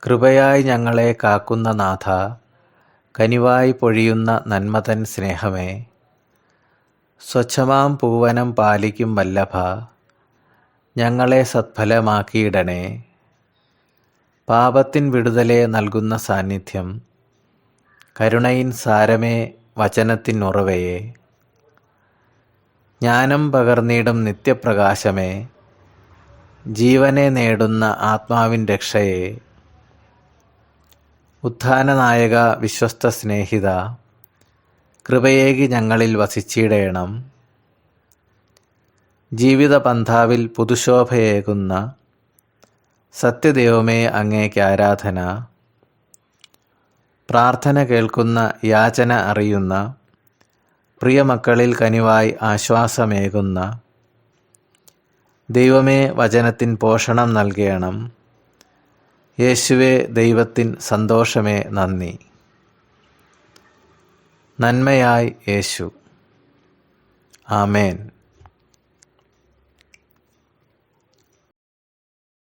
കൃപയായി ഞങ്ങളെ കാക്കുന്ന നാഥ, കനിവായി പൊഴിയുന്ന നന്മതൻ സ്നേഹമേ, സ്വച്ഛമാം പൂവനം പാലിക്കും വല്ലഭ, ഞങ്ങളെ സത്ഫലമാക്കിയിടണേ. പാപത്തിൻ വിടുതലെ നൽകുന്ന സാന്നിധ്യം, കരുണയിൻ സാരമേ, വചനത്തിൻ ഉറവയെ, ജ്ഞാനം പകർന്നിടും നിത്യപ്രകാശമേ, ജീവനെ നേടുന്ന ആത്മാവിൻ രക്ഷയെ, ഉത്ഥാനനായക വിശ്വസ്ത സ്നേഹിത, കൃപയേകി ഞങ്ങളിൽ വസിച്ചിടേണം. ജീവിത പന്ഥാവിൽ പുതുശോഭയേകുന്ന സത്യദൈവമേ, അങ്ങേക്ക് ആരാധന. പ്രാർത്ഥന കേൾക്കുന്ന, യാചന അറിയുന്ന, പ്രിയമക്കളിൽ കനിവായി ആശ്വാസമേകുന്ന ദൈവമേ, വചനത്തിൻ പോഷണം നൽകണം. യേശുവേ, ദൈവത്തിൻ സന്തോഷമേ, നന്ദി. നന്മയായി യേശു. ആമേൻ.